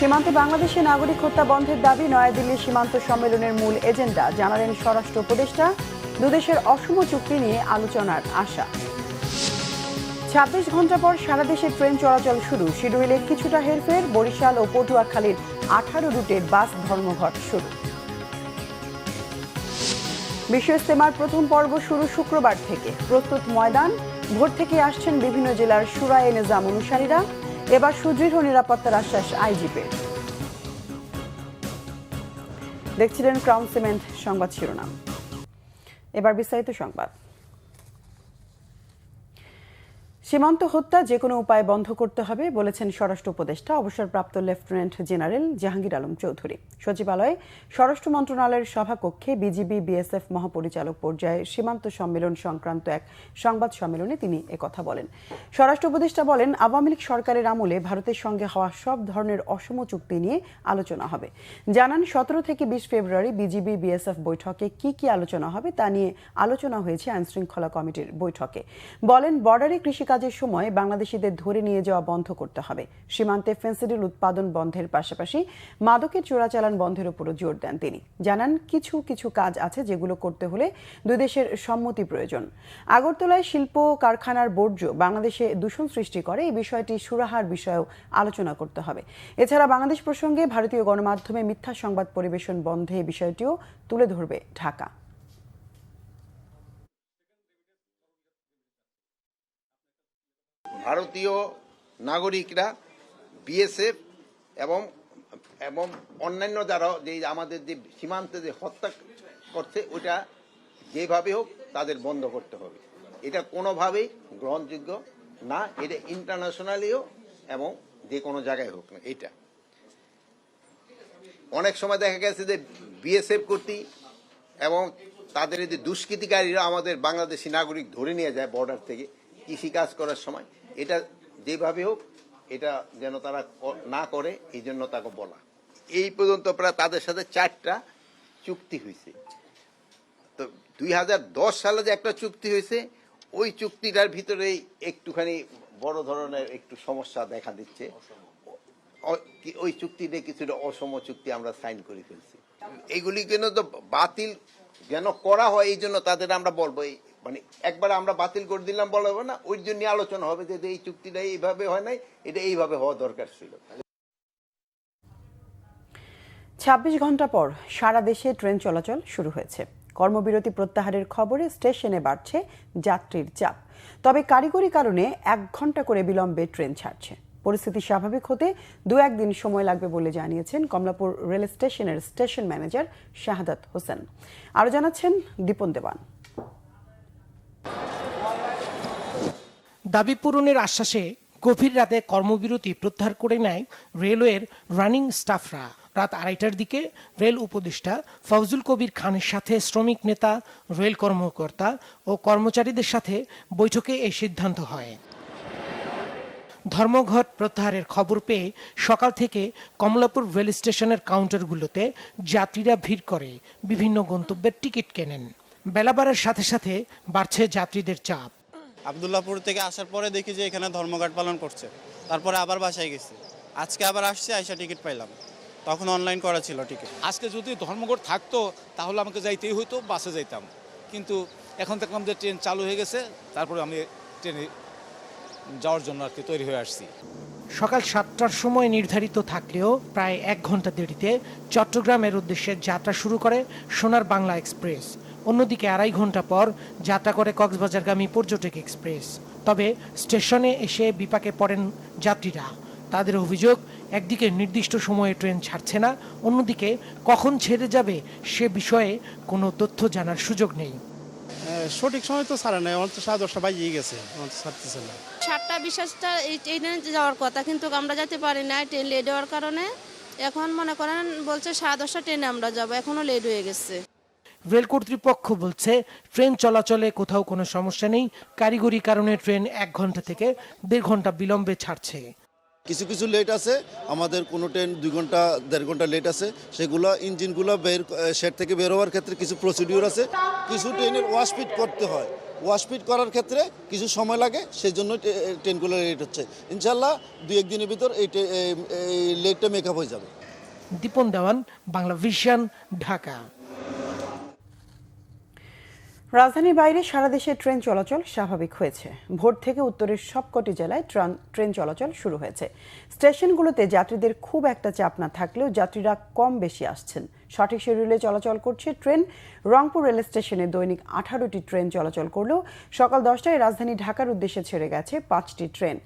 সীমান্তে বাংলাদেশে নাগরিক হত্যা বন্ধের দাবি নয়াদিল্লি সীমান্ত সম্মেলনের মূল এজেন্ডা, জানালেন স্বরাষ্ট্র উপদেষ্টা। দুদেশের অসম চুক্তি নিয়ে আলোচনার আশা। 26 ঘন্টা পর সারা দেশে ট্রেন চলাচল শুরু, শিডিউলে কিছুটা হেরফের। বরিশাল ও পটুয়াখালীর 18 রুটের বাস ধর্মঘট শুরু। বিশ্ব ইজতেমার প্রথম পর্ব শুরু শুক্রবার থেকে, প্রস্তুত ময়দান। ভোর থেকে আসছেন বিভিন্ন জেলার শুরায়ে নিজাম অনুসারীরা। এবার সুদৃঢ় নিরাপত্তার আশ্বাস আইজিপির। দেখছিলেন ক্রাউন সিমেন্ট সংবাদ শিরোনাম। এবার বিস্তারিত সংবাদ। সীমান্ত হত্যা যে কোনো উপায়ে বন্ধ করতে হবে বলেছেন স্বরাষ্ট্র উপদেষ্টা অবসরপ্রাপ্ত লেফটেন্যান্ট জেনারেল জাহাঙ্গীর আলম চৌধুরী। সচিবালয়ে স্বরাষ্ট্র মন্ত্রণালয়ের সভাকক্ষে বিজিবি বিএসএফ মহাপরিচালক পর্যায়ে সীমান্ত সম্মেলন সংক্রান্ত এক সংবাদ সম্মেলনে তিনি একথা বলেন। স্বরাষ্ট্র উপদেষ্টা বলেন, আওয়ামী লীগ সরকারের আমলে ভারতের সঙ্গে হওয়া সব ধরনের অসম চুক্তি নিয়ে আলোচনা হবে। জানান 17 থেকে 20 ফেব্রুয়ারি বিজিবি বিএসএফ বৈঠকে কি কি আলোচনা হবে তা নিয়ে আলোচনা হয়েছে আইনশৃঙ্খলা কমিটির বৈঠকে। বলেন, বর্ডারে কৃষিকাজের সময় বাংলাদেশিদের ধরে নিয়ে যাওয়া বন্ধ করতে হবে। সীমান্তে ফেন্সিডিল উৎপাদন বন্ধের পাশাপাশি মাদকের চোরাচালান বন্ধের উপরও জোর দেন তিনি। জানান, কিছু কিছু কাজ আছে যেগুলো করতে হলে দুই দেশের সম্মতি প্রয়োজন। আগরতলায় শিল্প কারখানার বর্জ্য বাংলাদেশে দূষণ সৃষ্টি করে, এই বিষয়টি সুরাহার বিষয়েও আলোচনা করতে হবে। এছাড়া বাংলাদেশ প্রসঙ্গে ভারতীয় গণমাধ্যমে মিথ্যা সংবাদ পরিবেশন বন্ধে বিষয়টিও তুলে ধরবে ঢাকা। ভারতীয় নাগরিকরা বিএসএফ এবং এবং অন্যান্য যারা যে আমাদের যে সীমান্তে যে হত্যা করছে ওটা যেভাবে হোক তাদের বন্ধ করতে হবে। এটা কোনোভাবেই গ্রহণযোগ্য না, এটা ইন্টারন্যাশনালিও এবং যে কোনো জায়গায় হোক না। এটা অনেক সময় দেখা গেছে যে বিএসএফ কর্তৃক এবং তাদের যে দুষ্কৃতিকারীরা আমাদের বাংলাদেশি নাগরিক ধরে নিয়ে যায় বর্ডার থেকে কৃষি কাজ করার সময়। এটা যেভাবে হোক এটা যেন তারা না করে, এই জন্য তাকে বলা। এই পর্যন্ত প্রায় তাদের সাথে 4টা চুক্তি হয়েছে। তো 2010 সালে যে একটা চুক্তি হয়েছে, ওই চুক্তিটার ভিতরেই একটুখানি বড় ধরনের একটু সমস্যা দেখা দিচ্ছে। ওই চুক্তিতে কিছুটা অসম চুক্তি আমরা সাইন করে ফেলছি। এইগুলি যেন তো বাতিল যেন করা হয়, এই জন্য তাদের আমরা বলবো, মানে একবার আমরা বাতিল করে দিলাম বলবো না, ওই জন্য আলোচনা হবে যে এই চুক্তিটা এইভাবে হয় নাই, এটা এইভাবে হওয়া দরকার ছিল। 26 ঘন্টা পর সারা দেশে ট্রেন চলাচল শুরু হয়েছে। কর্মবিরতি প্রত্যাহারের খবরে স্টেশনে বাড়ছে যাত্রীর চাপ। তবে কারিগরি কারণে 1 ঘন্টা করে বিলম্বে ট্রেন ছাড়ছে। পরিস্থিতি স্বাভাবিক হতে 2-1 দিন সময় লাগবে বলে জানিয়েছেন কমলাপুর রেল স্টেশনের স্টেশন ম্যানেজার শাহাদাত হোসেন। আরো জানাচ্ছেন দীপন দেওয়ান। দাবি পূরণের আশ্বাসে গভীর রাতে কর্মবিরতি প্রত্যাহার করে নেয় রেলওয়ের রানিং স্টাফরা। রাত 2:30টার দিকে রেল উপদেষ্টা ফজলুল কবির খানের সাথে শ্রমিক নেতা, রেল কর্মকর্তা ও কর্মচারীদের সাথে বৈঠকে এই সিদ্ধান্ত হয়। ধর্মঘট প্রত্যাহারের খবর পেয়ে সকাল থেকে কমলাপুর রেল স্টেশনের কাউন্টারগুলোতে যাত্রীরা ভিড় করে বিভিন্ন গন্তব্যের টিকিট কেনেন। বেলা বাড়ার সাথে সাথে বাড়ছে যাত্রীদের চাপ। আবদুল্লাহপুর থেকে আসার পরে দেখি যে এখানে ধর্মঘট পালন করছে, তারপরে আবার বাসায় গেছি। আজকে আবার আসছি, আইসা টিকিট পাইলাম, তখন অনলাইন করা ছিল টিকিট। আজকে যদি ধর্মঘট থাকতো তাহলে আমাকে যাইতেই হইতো, বাসে যাইতাম। কিন্তু এখন দেখলাম যে ট্রেন চালু হয়ে গেছে, তারপরে আমি ট্রেনে যাওয়ার জন্য আর কি তৈরি হয়ে আসছি। সকাল 7টার সময় নির্ধারিত থাকলেও প্রায় 1 ঘন্টা দেরিতে চট্টগ্রামের উদ্দেশ্যে যাত্রা শুরু করে সোনার বাংলা এক্সপ্রেস। অন্যদিকে 2.5 ঘন্টা পর যাত্রা করে কক্সবাজারগামী পর্যটক এক্সপ্রেস। তবে স্টেশনে এসে বিপাকে পড়েন যাত্রীরা। তাদের অভিযোগ, একদিকে নির্দিষ্ট সময়ে ট্রেন ছাড়ছে না, অন্যদিকে কখন ছেড়ে যাবে সে বিষয়ে কোনো তথ্য জানার সুযোগ নেই। সঠিক সময় তো ছাড়ে নাই, আমার তো 10:30 বাজিয়ে গেছে, আমার তো ছাড়তেছে না। 7টা 20টা এই ট্রেনে যাওয়ার কথা, কিন্তু আমরা যেতে পারি না ট্রেন লেট হওয়ার কারণে। এখন মনে করেন বলছে 10:30 ট্রেনে আমরা যাবো, এখনো লেট হয়ে গেছে। রেল কর্তৃপক্ষ বলছে ট্রেন চলাচলে কোথাও কোনো সমস্যা নেই, কারিগরি কারণে ট্রেন 1 ঘন্টা থেকে 1.5 ঘন্টা বিলম্বে ছাড়ছে। কিছু কিছু লেট আছে, আমাদের কোনো ট্রেন 2 ঘন্টা 1.5 ঘন্টা লেট আছে। সেগুলো ইঞ্জিনগুলো শেড থেকে বের হওয়ার ক্ষেত্রে কিছু প্রসিডিউর আছে। কিছু ট্রেনের ওয়াশপিট করতে হয়, ওয়াশপিট করার ক্ষেত্রে কিছু সময় লাগে, সেই জন্য ট্রেনগুলো লেট হচ্ছে। ইনশাল্লাহ 2-1 দিনের ভিতর এই লেটটা মেকআপ হয়ে যাবে। দীপন দেওয়ান, বাংলা ভিশন, ঢাকা। রাজধানীর বাইরে সারা দেশে ট্রেন চলাচল স্বাভাবিক হয়েছে। ভোর থেকে উত্তরের সবকটি জেলায় ট্রেন চলাচল শুরু হয়েছে। স্টেশনগুলোতে যাত্রীদের খুব একটা চাপ না থাকলেও যাত্রীরা কম বেশি আসছেন। সঠিক শিডিউলে চলাচল করছে ট্রেন। রংপুর রেল স্টেশনে দৈনিক 18টি ট্রেন চলাচল করলেও সকাল 10টায় রাজধানী ঢাকার উদ্দেশ্যে ছেড়ে গেছে 5টি ট্রেন।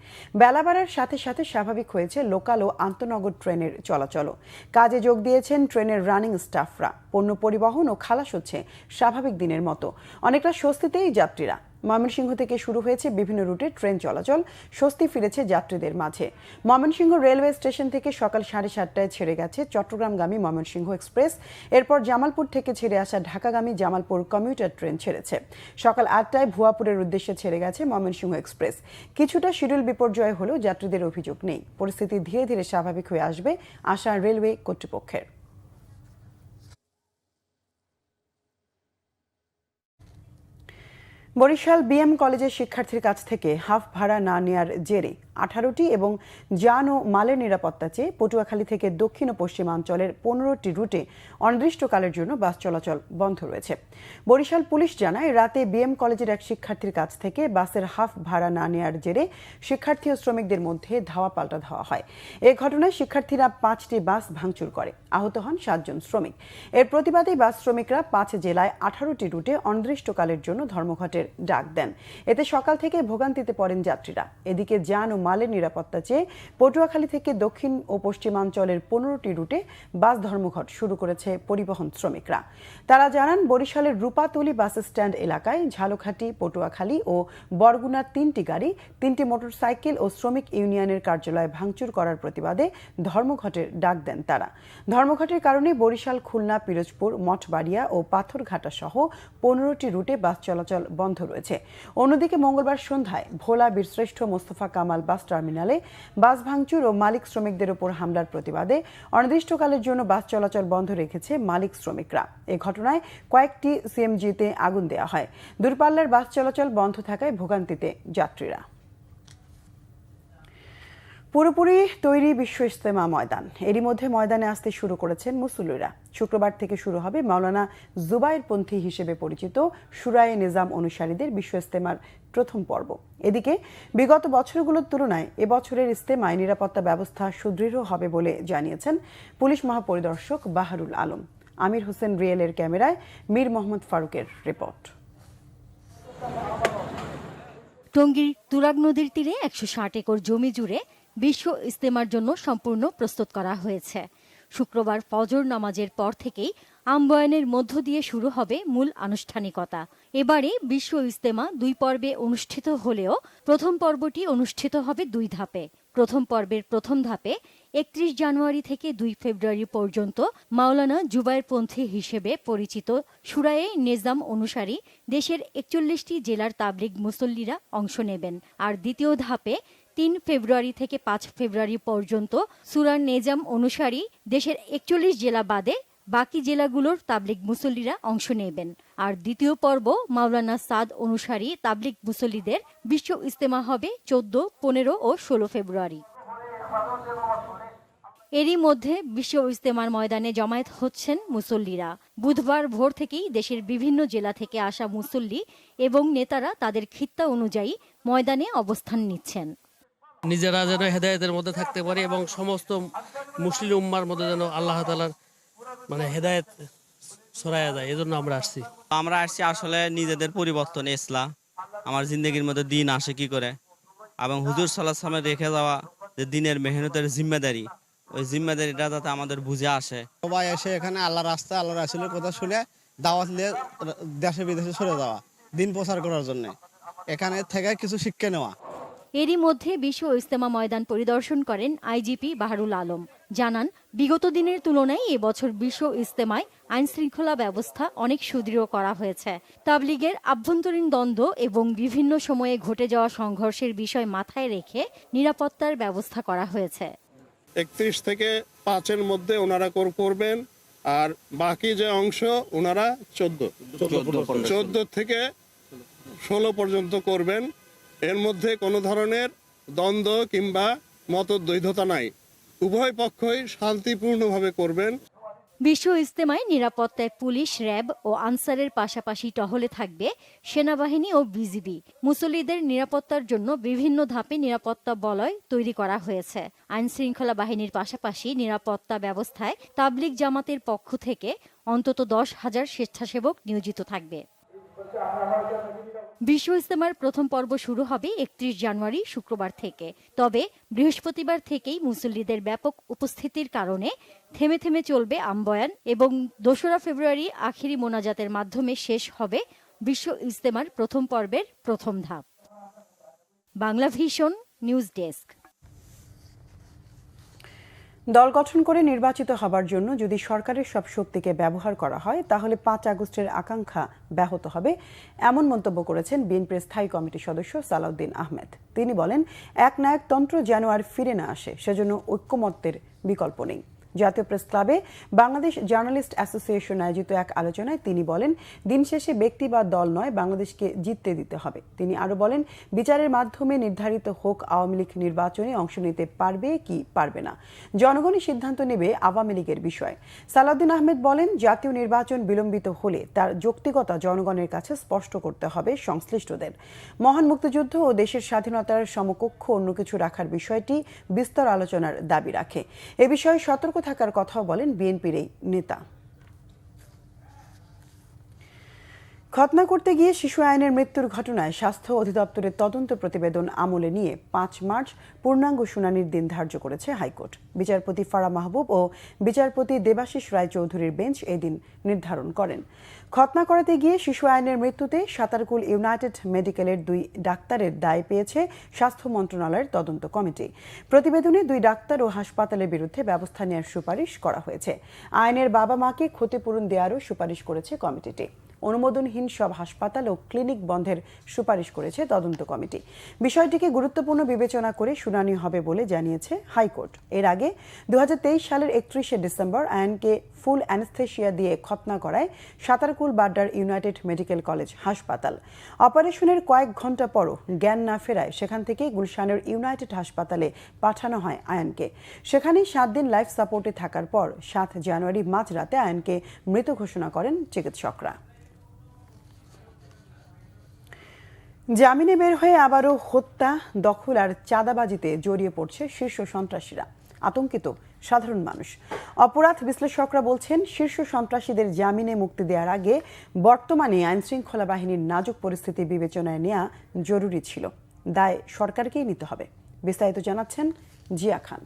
বেলা বাড়ার সাথে সাথে স্বাভাবিক হয়েছে লোকাল ও আন্তনগর ট্রেনের চলাচলও। কাজে যোগ দিয়েছেন ট্রেনের রানিং স্টাফরা। পণ্য পরিবহন ও খালাস হচ্ছে স্বাভাবিক দিনের মতো। অনেকটা স্বস্তিতেই যাত্রীরা। ময়মনসিংহ থেকে শুরু হয়েছে বিভিন্ন রুটে ট্রেন চলাচল, স্বস্তি ফিরেছে যাত্রীদের মাঝে। ময়মনসিংহ রেলওয়ে স্টেশন থেকে সকাল 7:30টায় ছেড়ে গেছে চট্টগ্রামগামী ময়মনসিংহ এক্সপ্রেস। এরপর জামালপুর থেকে ছেড়ে আসা ঢাকাগামী জামালপুর কমিউটার ট্রেন ছেড়েছে। সকাল 8টায় ভুয়াপুরের উদ্দেশ্যে ছেড়ে গেছে ময়মনসিংহ এক্সপ্রেস। কিছুটা শিডিউল বিপর্যয় হলেও যাত্রীদের অভিযোগ নেই। পরিস্থিতি ধীরে ধীরে স্বাভাবিক হয়ে আসবে আশা রেলওয়ে কর্তৃপক্ষের। বরিশাল বিএম কলেজের শিক্ষার্থীর কাছ থেকে হাফ ভাড়া না নেয়ার জেরে 18টি এবং যান ও মালের নিরাপত্তা চেয়ে পটুয়াখালী থেকে দক্ষিণ ও পশ্চিমাঞ্চলের 15টি রুটে অনির্দিষ্টকালের জন্য বাস চলাচল বন্ধ রয়েছে। বরিশাল পুলিশ জানায়, রাতে বিএম কলেজের এক শিক্ষার্থীর কাছ থেকে বাসের হাফ ভাড়া না নেয়ার জেরে শিক্ষার্থী ও শ্রমিকদের মধ্যে ধাওয়া পাল্টা ধাওয়া হয়। এ ঘটনায় শিক্ষার্থীরা 5টি বাস ভাঙচুর করে। আহত হন 7 জন শ্রমিক। এর প্রতিবাদে বাস শ্রমিকরা 5 জেলায় 18টি রুটে অনির্দিষ্টকালের জন্য ধর্মঘটের ডাক দেন। এতে সকাল থেকে ভোগান্তিতে পড়েন যাত্রীরা। এদিকে যান ও মালের নিরাপত্তা চেয়ে পটুয়াখালী থেকে দক্ষিণ ও পশ্চিমাঞ্চলের 15টি রুটে বাস ধর্মঘট শুরু করেছে পরিবহন শ্রমিকরা। তারা জানান, বরিশালের রূপাতলী বাস স্ট্যান্ড এলাকায় ঝালকাঠি, পটুয়াখালী ও বরগুনার 3টি গাড়ি, 3টি মোটরসাইকেল ও শ্রমিক ইউনিয়নের কার্যালয় ভাঙচুর করার প্রতিবাদে ধর্মঘটের ডাক দেন তারা। ধর্মঘটের কারণে বরিশাল, খুলনা, পিরোজপুর, মঠবাড়িয়া ও পাথরঘাটা সহ 15টি রুটে বাস চলাচল বন্ধ রয়েছে। অন্যদিকে মঙ্গলবার সন্ধ্যায় ভোলা বীরশ্রেষ্ঠ মোস্তফা কামাল বাস টার্মিনালে বাস ভাঙচুর ও মালিক শ্রমিকদের উপর হামলার প্রতিবাদে অনির্দিষ্টকালের জন্য বাস চলাচল বন্ধ রেখেছে মালিক শ্রমিকরা। এ ঘটনায় কয়েকটি সিএমজিতে আগুন দেওয়া হয়। দূরপাল্লার বাস চলাচল বন্ধ থাকায় ভোগান্তিতে যাত্রীরা। পুরোপুরি তৈরি বিশ্ব ইজতেমা ময়দান। এরই মধ্যে ময়দানে আসতে শুরু করেছেন মুসল্লিরা। শুক্রবার থেকে শুরু হবে মাওলানা জুবায়েরপন্থী হিসেবে পরিচিত শুরায়ে নিজাম অনুসারীদের বিশ্ব ইজতেমার প্রথম পর্ব। এদিকে বিগত বছরগুলোর তুলনায় এবছরের ইজতেমায় নিরাপত্তা ব্যবস্থা সুদৃঢ় হবে বলে জানিয়েছেন পুলিশ মহাপরিদর্শক বাহারুল আলম। আমির হোসেন রিয়েলের ক্যামেরায় মীর মোহাম্মদ ফারুকের রিপোর্ট। টঙ্গীর তুরাগ নদীর তীরে 160 একর জমি জুড়ে বিশ্ব ইজতেমার জন্য সম্পূর্ণ প্রস্তুত করা হয়েছে। শুক্রবার ফজর নামাজের পর থেকেই আম্বয়ানের মধ্য দিয়ে শুরু হবে মূল আনুষ্ঠানিকতা। এবারে বিশ্ব ইজতেমা 2 পর্বে অনুষ্ঠিত হলেও প্রথম পর্বটি অনুষ্ঠিত হবে 2 ধাপে। প্রথম পর্বের প্রথম ধাপে 31 জানুয়ারি থেকে 2 ফেব্রুয়ারি পর্যন্ত মাওলানা জুবায়েরপন্থী হিসেবে পরিচিত শুরায়ে নিজাম অনুসারী দেশের 41টি জেলার তাবলিগ মুসল্লিরা অংশ নেবেন। আর দ্বিতীয় ধাপে 3 ফেব্রুয়ারি থেকে 5 ফেব্রুয়ারি পর্যন্ত সুরার নিজাম অনুসারী দেশের 41 জেলা বাদে বাকি জেলাগুলোর তাবলিগ মুসল্লিরা অংশ নেবেন। আর দ্বিতীয় পর্ব মাওলানা সাদ অনুসারী তাবলিগ মুসল্লিদের বিশ্ব ইজতেমা হবে 14, 15 ও 16 ফেব্রুয়ারি। এরই মধ্যে বিশ্ব ইজতেমার ময়দানে জমায়েত হচ্ছেন মুসল্লিরা। বুধবার ভোর থেকেই দেশের বিভিন্ন জেলা থেকে আসা মুসল্লি এবং নেতারা তাদের খিত্তা অনুযায়ী ময়দানে অবস্থান নিচ্ছেন। নিজেরা যেন হেদায়েতের মধ্যে থাকতে পারি এবং সমস্ত মুসলিম উম্মার মধ্যে যেন আল্লাহ তাআলার হেদায়েত ছড়ায়া যায়, এজন্য আমরা আসছি আসলে নিজেদের পরিবর্তন ইসলাম আমার জিন্দগির মধ্যে দিন আসে কি করে, এবং হুজুর সাল্লাল্লাহু আলাইহি ওয়াসাল্লাম রেখে যাওয়া যে দিনের মেহনতের জিম্মেদারি, ওই জিম্মেদারিটা যাতে আমাদের বুঝে আসে। সবাই এসে এখানে আল্লাহ রাস্তা, আল্লাহ রাসূলের কথা শুনে দাওয়াত নিয়ে দেশে বিদেশে চলে যাওয়া, দিন প্রচার করার জন্য এখানে থেকে কিছু শিক্ষা নেওয়া। এরই মধ্যে বিশ্ব ইজতেমা ময়দান পরিদর্শন করেন আইজিপি বাহারুল আলম। জানান, বিগত দিনের তুলনায় এবছর বিশ্ব ইজতেমায় আইন শৃঙ্খলা ব্যবস্থা অনেক সুদৃঢ় করা হয়েছে। তাবলিগের আভ্যন্তরীণ দ্বন্দ্ব এবং বিভিন্ন সময়ে ঘটে যাওয়া সংঘর্ষের বিষয় মাথায় রেখে নিরাপত্তার ব্যবস্থা করা হয়েছে। 31 থেকে 5-এর মধ্যে ওনারা করবেন, আর বাকি যে অংশ ওনারা 14 থেকে 16 পর্যন্ত করবেন। এর মধ্যে কোনো ধরনের দ্বন্দ্ব কিংবা মতদ্বৈধতা নাই। উভয় পক্ষই শান্তিপূর্ণভাবে করবেন। বিশ্ব ইজতেমায় নিরাপত্তায় পুলিশ, র্যাব ও আনসারের পাশাপাশি টহলে থাকবে সেনাবাহিনী ও বিজিবি। মুসল্লিদের নিরাপত্তার জন্য বিভিন্ন ধাপে নিরাপত্তা বলয় তৈরি করা হয়েছে। আইন শৃঙ্খলা বাহিনীর পাশাপাশি নিরাপত্তা ব্যবস্থায় তাবলিগ জামাতের পক্ষ থেকে অন্তত 10,000 স্বেচ্ছাসেবক নিয়োজিত থাকবে। বিশ্ব ইজতেমার প্রথম পর্ব শুরু হবে 31 জানুয়ারি শুক্রবার থেকে। তবে বৃহস্পতিবার থেকেই মুসল্লিদের ব্যাপক উপস্থিতির কারণে থেমে থেমে চলবে আমবয়ান এবং 2রা ফেব্রুয়ারি আখিরি মোনাজাতের মাধ্যমে শেষ হবে বিশ্ব ইজতেমার প্রথম পর্বের প্রথম ধাপ। Bangla vision news desk. দল গঠন করে নির্বাচিত হবার জন্য যদি সরকারের সব শক্তিকে ব্যবহার করা হয় তাহলে 5 আগস্টের আকাঙ্ক্ষা ব্যাহত হবে, এমন মন্তব্য করেছেন বিএনপির স্থায়ী কমিটির সদস্য সালাউদ্দিন আহমেদ। তিনি বলেন, একনায়কতন্ত্র যেন আর ফিরে না আসে, সেজন্য ঐক্যমত্যের বিকল্প নেই। জাতীয় প্রেস ক্লাবে বাংলাদেশ জার্নালিস্ট অ্যাসোসিয়েশন আয়োজিত এক আলোচনায় তিনি বলেন, দিন শেষে ব্যক্তি বা দল নয়, বাংলাদেশকে জিততে দিতে হবে। তিনি আরো বলেন, বিচারের মাধ্যমে নির্ধারিত হোক আওয়ামী লীগ নির্বাচনে অংশ নিতে পারবে কি পারবে না, জনগণই সিদ্ধান্ত নেবে আওয়ামী লীগের বিষয়ে। সালাউদ্দিন আহমেদ বলেন, জাতীয় নির্বাচন বিলম্বিত হলে তার যৌক্তিকতা জনগণের কাছে স্পষ্ট করতে হবে সংশ্লিষ্টদের। মহান মুক্তিযুদ্ধ ও দেশের স্বাধীনতার সমকক্ষ অন্য কিছু রাখার বিষয়টি বিস্তর আলোচনার দাবি রাখে। এ বিষয়ে সতর্ক থাকার কথাও বলেন বিএনপির এই নেতা। খতনা করতে গিয়ে শিশু আইনের মৃত্যুর ঘটনায় স্বাস্থ্য অধিদপ্তরের তদন্ত প্রতিবেদন আমলে নিয়ে 5 মার্চ পূর্ণাঙ্গ শুনানির দিন ধার্য করেছে হাইকোর্ট। বিচারপতি ফারা মাহবুব ও বিচারপতি দেবাশিস রায় চৌধুরীর বেঞ্চ এই দিন নির্ধারণ করেন। খতনা করাতে গিয়ে শিশু আইনের মৃত্যুতে সাতারকুল ইউনাইটেড মেডিকেলের 2 ডাক্তারের দায় পেয়েছে স্বাস্থ্য মন্ত্রণালয়ের তদন্ত কমিটি। প্রতিবেদনে 2 ডাক্তার ও হাসপাতালের বিরুদ্ধে ব্যবস্থা নেওয়ার সুপারিশ করা হয়েছে। আইনের বাবা মাকে ক্ষতিপূরণ দেওয়ারও সুপারিশ করেছে কমিটিটি। অনুমোদনহীন সব হাসপাতাল ও ক্লিনিক বন্ধের সুপারিশ করেছে তদন্ত কমিটি। বিষয়টিকে গুরুত্বপূর্ণ বিবেচনা করে শুনানি হবে বলে জানিয়েছে হাইকোর্ট। এর আগে 2023 সালের 31শে ডিসেম্বর আয়নকে ফুল অ্যানেস্থেশিয়া দিয়ে খতনা করায় সাতারকুল বাড্ডার ইউনাইটেড মেডিকেল কলেজ হাসপাতাল। অপারেশনের কয়েক ঘন্টা পরও জ্ঞান না ফেরায় সেখান থেকে গুলশানের ইউনাইটেড হাসপাতালে পাঠানো হয় আয়নকে। সেখানেই 7 দিন লাইফ সাপোর্টে থাকার পর 7 জানুয়ারি মাঝরাতে আয়নকে মৃত ঘোষণা করেন চিকিৎসকরা। জামিনে বের হয়ে আবারও হত্যা, দখল আর চাঁদাবাজিতে জড়িয়ে পড়ছে শীর্ষ সন্ত্রাসীরা। আতঙ্কিত সাধারণ মানুষ। অপরাধ বিশ্লেষকরা বলছেন, শীর্ষ সন্ত্রাসীদের জামিনে মুক্তি দেওয়ার আগে বর্তমানে আইনশৃঙ্খলা বাহিনীর নাজুক পরিস্থিতি বিবেচনায় নেওয়া জরুরি ছিল। দায় সরকারকেই নিতে হবে। বিস্তারিত জানাচ্ছেন জিয়া খান।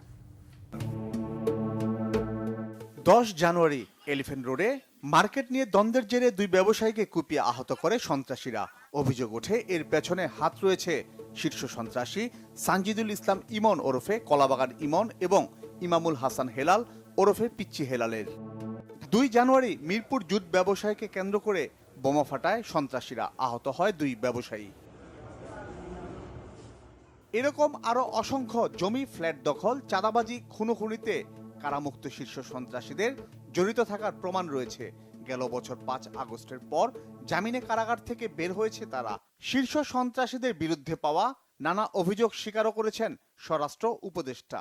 10 জানুয়ারি এলিফ্যান্ট রোডে মার্কেট নিয়ে দ্বন্দ্বের জেরে 2 ব্যবসায়ীকে কুপিয়ে আহত করে সন্ত্রাসীরা। অভিযোগ ওঠে এর পেছনে হাত রয়েছে শীর্ষ সন্ত্রাসী সানজিদুল ইসলাম ইমন ওরফে কলাবাগান ইমন এবং ইমামুল হাসান হেলাল ওরফে পিচ্চি হেলালের। 2 জানুয়ারি মিরপুর জুট ব্যবসায়ীকে কেন্দ্র করে বোমা ফাটায় সন্ত্রাসীরা, আহত হয় 2 ব্যবসায়ী। এরকম আরো অসংখ্য জমি, ফ্ল্যাট দখল, চাঁদাবাজি, খুনোখুনিতে কারামুক্ত শীর্ষ সন্ত্রাসীদের জড়িত থাকার প্রমাণ রয়েছে। গেল বছর 5 আগস্টের পর জামিনে কারাগার থেকে বের হয়েছে তারা। শীর্ষ সন্ত্রাসীদের বিরুদ্ধে পাওয়া নানা অভিযোগ স্বীকারও করেছেন স্বরাষ্ট্র উপদেষ্টা।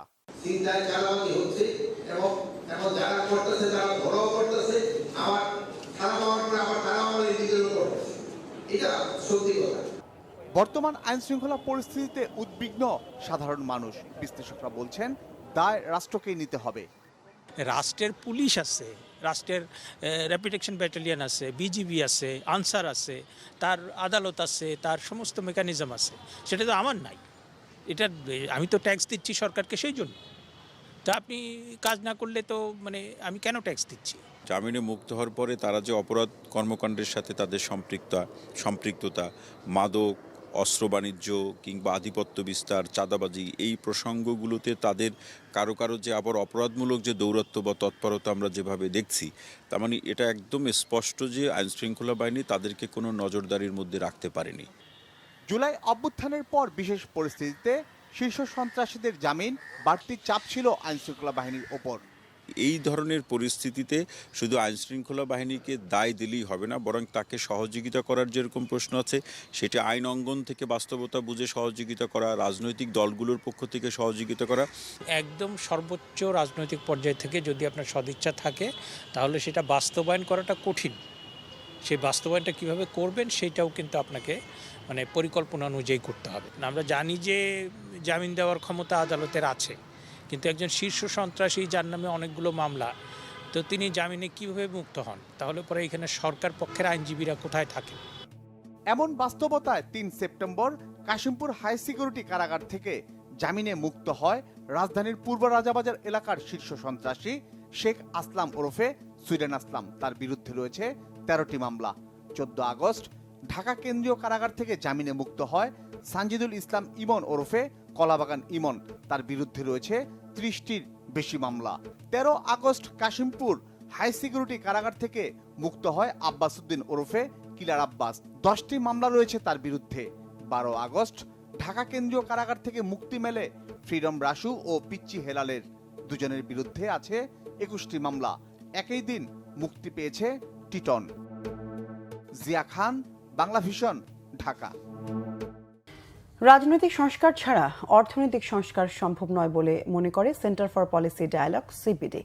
বর্তমান আইন শৃঙ্খলা পরিস্থিতিতে উদ্বিগ্ন সাধারণ মানুষ। বিশ্লেষকরা বলছেন, দায় রাষ্ট্রকেই নিতে হবে। রাষ্ট্রের পুলিশ আছে, রাষ্ট্রের র্যাপিড অ্যাকশন ব্যাটালিয়ন আছে, বিজিবি আছে, আনসার আছে, তার আদালত আছে, তার সমস্ত মেকানিজম আছে। সেটা তো আমার নাই। এটা আমি তো ট্যাক্স দিচ্ছি সরকারকে, সেই জন্য। তা আপনি কাজ না করলে তো মানে আমি কেন ট্যাক্স দিচ্ছি? জামিনে মুক্ত হওয়ার পরে তারা যে অপরাধ কর্মকাণ্ডের সাথে তাদের সম্পৃক্ততা, মাদক, অস্ত্র বাণিজ্য কিংবা আধিপত্য বিস্তার, চাঁদাবাজি, এই প্রসঙ্গগুলোতে তাদের কারো কারো যে আবার অপরাধমূলক যে দৌরাত্ম্য বা তৎপরতা আমরা যেভাবে দেখছি, তার মানে এটা একদম স্পষ্ট যে আইনশৃঙ্খলা বাহিনী তাদেরকে কোনো নজরদারির মধ্যে রাখতে পারেনি। জুলাই অভ্যুত্থানের পর বিশেষ পরিস্থিতিতে শীর্ষ সন্ত্রাসীদের জামিন বাড়তি চাপ ছিল আইনশৃঙ্খলা বাহিনীর ওপর। এই ধরনের পরিস্থিতিতে শুধু আইনশৃঙ্খলা বাহিনীকে দায় দিলেই হবে না, বরং তাকে সহযোগিতা করার যেরকম প্রশ্ন আছে সেটা আইন অঙ্গন থেকে বাস্তবতা বুঝে সহযোগিতা করা, রাজনৈতিক দলগুলোর পক্ষ থেকে সহযোগিতা করা। একদম সর্বোচ্চ রাজনৈতিক পর্যায় থেকে যদি আপনার সদিচ্ছা থাকে তাহলে সেটা বাস্তবায়ন করাটা কঠিন। সেই বাস্তবায়নটা কিভাবে করবেন সেটাও কিন্তু আপনাকে মানে পরিকল্পনা অনুযায়ী করতে হবে। আমরা জানি যে জামিন দেওয়ার ক্ষমতা আদালতের আছে, কিন্তু একজন শীর্ষ সন্ত্রাসী যার নামে অনেকগুলো মামলা, তো তিনি জামিনে কিভাবে মুক্ত হন? তাহলে পরে এখানে সরকার পক্ষের আইনজীবীরা কোথায় থাকেন? এমন বাস্তবতায় 3 সেপ্টেম্বর কাশিমপুর হাই সিকিউরিটি কারাগার থেকে জামিনে মুক্ত হয় রাজধানীর পূর্ব রাজাবাজার এলাকার শীর্ষ সন্ত্রাসী শেখ আসলাম ওরফে সুইডেন আসলাম। তার বিরুদ্ধে রয়েছে 13টি মামলা। 14 আগস্ট ঢাকা কেন্দ্রীয় কারাগার থেকে জামিনে মুক্ত হয় সানজিদুল ইসলাম ইমন ওরফে কলাবাগান ইমন। তার বিরুদ্ধে রয়েছে 30টির বেশি মামলা। 13 আগস্ট কাশিমপুর হাই সিকিউরিটি কারাগার থেকে মুক্ত হয় আব্বাস উদ্দিন ওরফে কিলার আব্বাস। 10টি মামলা রয়েছে তার বিরুদ্ধে। 12 আগস্ট ঢাকা কেন্দ্রীয় কারাগার থেকে মুক্তি মেলে ফ্রিডম রাসু ও পিচ্চি হেলালের। দুজনের বিরুদ্ধে আছে 21টি মামলা। একই দিন মুক্তি পেয়েছে টিটন। জিয়া খান, বাংলা ভিশন, ঢাকা। রাজনৈতিক সংস্কার ছাড়া অর্থনৈতিক সংস্কার সম্ভব নয় বলে মনে করে Centre for Policy Dialogue CPD.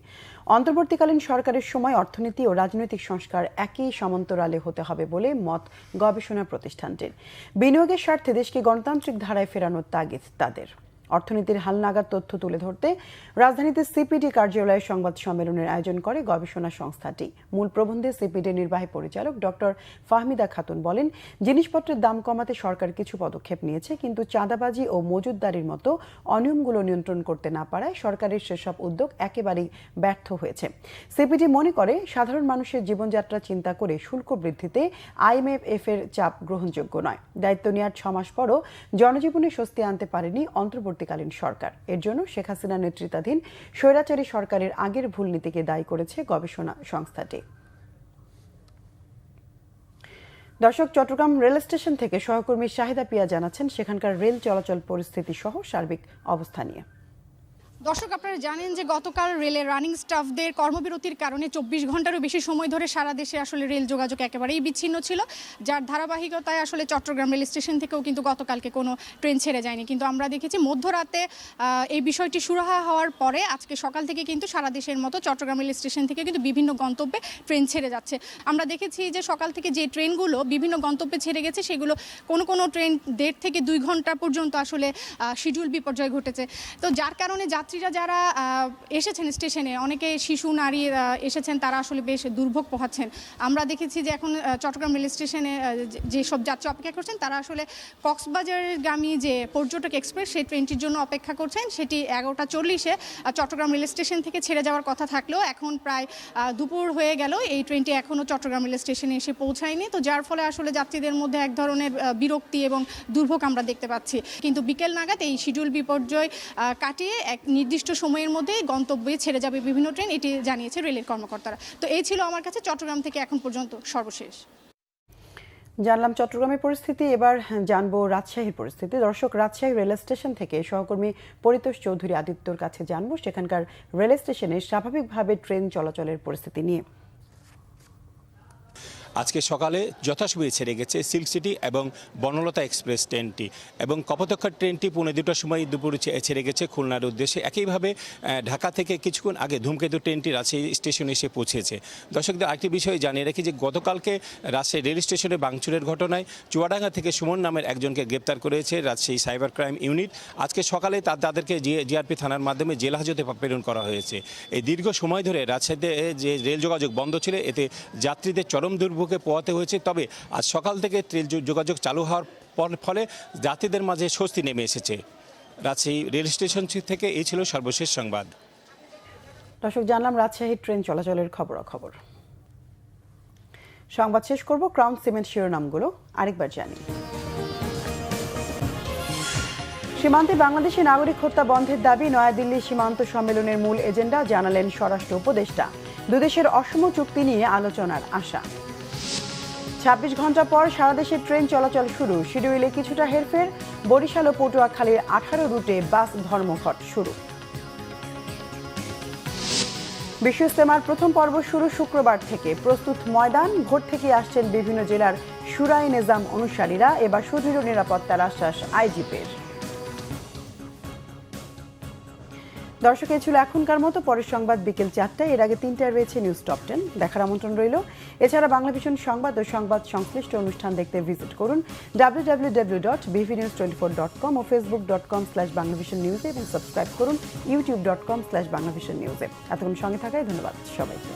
অন্তর্বর্তীকালীন সরকারের সময় অর্থনীতি ও রাজনৈতিক সংস্কার একই সমান্তরালে হতে হবে বলে মত গবেষণা প্রতিষ্ঠানটির। বিনিয়োগের স্বার্থে দেশকে গণতান্ত্রিক ধারায় ফেরানোর তাগিদ তাদের। অর্থনীতির হালনাগাদ তথ্য তুলে ধরতে রাজধানীতে সিপিডি কার্যালয়ে সংবাদ সম্মেলনের আয়োজন করে গবেষণা সংস্থাটি। মূল প্রবন্ধে সিপিডি নির্বাহী পরিচালক ডক্টর ফাহমিদা খাতুন বলেন, জিনিসপত্রের দাম কমাতে সরকার কিছু পদক্ষেপ নিয়েছে, কিন্তু চাঁদাবাজি ও মজুতদারির মতো অনিয়মগুলো নিয়ন্ত্রণ করতে না পারায় সরকারের সেসব উদ্যোগ একেবারেই ব্যর্থ হয়েছে। সিপিডি মনে করে, সাধারণ মানুষের জীবনযাত্রা চিন্তা করে শুল্ক বৃদ্ধিতে IMF এর চাপ গ্রহণযোগ্য নয়। দায়িত্ব নেওয়ার 6 মাস পরও জনজীবনে স্বস্তি আনতে পারেনি অন্তর্বর্তীকালীন সরকার। এর জন্য শেখ হাসিনা নেতৃত্বাধীন স্বৈরাচারী সরকারের আগের ভুল নীতিকে দায়ী করেছে গবেষণা সংস্থাটি। দর্শক, চট্টগ্রাম রেল স্টেশন থেকে সহকর্মী শাহিদা পিয়া জানাচ্ছেন সেখানকার রেল চলাচল পরিস্থিতি সহ সার্বিক অবস্থা নিয়ে। দর্শক, আপনারা জানেন যে গতকাল রেলের রানিং স্টাফদের কর্মবিরতির কারণে 24 ঘন্টারও বেশি সময় ধরে সারা দেশে আসলে রেল যোগাযোগ একেবারেই বিচ্ছিন্ন ছিল, যার ধারাবাহিকতায় আসলে চট্টগ্রাম রেল স্টেশন থেকেও কিন্তু গতকালকে কোনো ট্রেন ছেড়ে যায়নি। কিন্তু আমরা দেখেছি মধ্যরাতে এই বিষয়টি সুরাহা হওয়ার পরে আজকে সকাল থেকে কিন্তু সারা দেশের মতো চট্টগ্রাম রেল স্টেশন থেকে কিন্তু বিভিন্ন গন্তব্যে ট্রেন ছেড়ে যাচ্ছে। আমরা দেখেছি যে সকাল থেকে যে ট্রেনগুলো বিভিন্ন গন্তব্যে ছেড়ে গেছে সেগুলো কোনো ট্রেন 1.5 থেকে 2 ঘন্টা পর্যন্ত আসলে শিডিউল বিপর্যয় ঘটেছে। তো যার কারণে যাত্রীরা যারা এসেছেন স্টেশনে, অনেকে শিশু নারী এসেছেন, তারা আসলে বেশ দুর্ভোগ পোহাচ্ছেন। আমরা দেখেছি যে এখন চট্টগ্রাম রেল স্টেশনে যেসব যাত্রী অপেক্ষা করছেন তারা আসলে কক্সবাজারগামী যে পর্যটক এক্সপ্রেস সেই ট্রেনটির জন্য অপেক্ষা করছেন। সেটি 11:40-এ চট্টগ্রাম রেল স্টেশন থেকে ছেড়ে যাওয়ার কথা থাকলেও এখন প্রায় দুপুর হয়ে গেল, এই ট্রেনটি এখনও চট্টগ্রাম রেল স্টেশনে এসে পৌঁছায়নি। তো যার ফলে আসলে যাত্রীদের মধ্যে এক ধরনের বিরক্তি এবং দুর্ভোগ আমরা দেখতে পাচ্ছি। কিন্তু বিকেল নাগাদ এই শিডিউল বিপর্যয় কাটিয়ে এক নির্দিষ্ট সময়ের মধ্যে গন্তব্যে ছেড়ে যাবে বিভিন্ন ট্রেন, এটি জানিয়েছে রেলের কর্মকর্তারা। তো এই ছিল আমার কাছে চট্টগ্রাম থেকে এখন পর্যন্ত সর্বশেষ। জানলাম চট্টগ্রামের পরিস্থিতি, এবার জানবো রাজশাহীর পরিস্থিতি। দর্শক, রাজশাহী রেল স্টেশন থেকে সহকর্মী পরিতোষ চৌধুরী আদিত্যর কাছে জানবো সেখানকার রেল স্টেশনে স্বাভাবিকভাবে ট্রেন চলাচলের পরিস্থিতি নিয়ে। আজকে সকালে যথাসময়ে ছেড়ে গেছে সিল্ক সিটি এবং বনলতা এক্সপ্রেস ট্রেনটি, এবং কপোতাক্ষা ট্রেনটি 2:30টার সময় দুপুরে ছেড়ে গেছে খুলনার উদ্দেশ্যে। একইভাবে ঢাকা থেকে কিছুক্ষণ আগে ধূমকেতু ট্রেনটি রাজশাহী স্টেশনে এসে পৌঁছেছে। দর্শকদের আরেকটি বিষয় জানিয়ে রাখি যে গতকালকে রাজশাহী রেল স্টেশনে ভাঙচুরের ঘটনায় চুয়াডাঙ্গা থেকে সুমন নামের একজনকে গ্রেপ্তার করেছে রাজশাহী সাইবার ক্রাইম ইউনিট। আজকে সকালে তাদেরকে জিআরপি থানার মাধ্যমে জেল হাজতে প্রেরণ করা হয়েছে। এই দীর্ঘ সময় ধরে রাজশাহীতে যে রেল যোগাযোগ বন্ধ ছিল, এতে যাত্রীদের চরম দুর্ভোগে পোহাতে হয়েছে। তবে আজ সকাল থেকে রেল যোগাযোগ চালু হওয়ার ফলে যাত্রীদের মাঝে স্বস্তি নেমে এসেছে। রাজশাহী রেল স্টেশন থেকে এই ছিল সর্বশেষ সংবাদ। দর্শক, জানলাম রাজশাহীর ট্রেন চলাচলের খবরাখবর। সংবাদ শেষ করব ক্রাউন সিমেন্ট শিরোনামগুলো আরেকবার জানি। সীমান্তে বাংলাদেশি নাগরিক হত্যা বন্ধের দাবি নয়াদিল্লি সীমান্ত সম্মেলনের মূল এজেন্ডা, জানালেন স্বরাষ্ট্র উপদেষ্টা। দুদেশের অসম চুক্তি নিয়ে আলোচনার আশা। 26 ঘন্টা পর সারা দেশে ট্রেন চলাচল শুরু, শিডিউলে কিছুটা হেরফের, বরিশাল ও পটুয়াখালীর 18 রুটে বাস ধর্মঘট শুরু। বিশ্ব ইজতেমার প্রথম পর্ব শুরু শুক্রবার থেকে। প্রস্তুত ময়দান, ভোর থেকে আসছেন বিভিন্ন জেলার শুরাই নিজাম অনুসারীরা। এবার সুদৃঢ় নিরাপত্তার আশ্বাস আইজিপির। দর্শক, এই ছিল এখনকার মতো। পরের সংবাদ বিকেল 4টায়। এর আগে 3টায় রয়েছে নিউজ টপ 10। দেখার আমন্ত্রণ রইল। এছাড়া বাংলাভিশন সংবাদ ও সংবাদ সংশ্লিষ্ট অনুষ্ঠান দেখতে ভিজিট করুন www.bvnews24.com ও facebook.com/banglavisionnews এবং সাবস্ক্রাইব করুন youtube.com/banglavisionnews। এতক্ষণ সঙ্গে থাকায় ধন্যবাদ সবাইকে।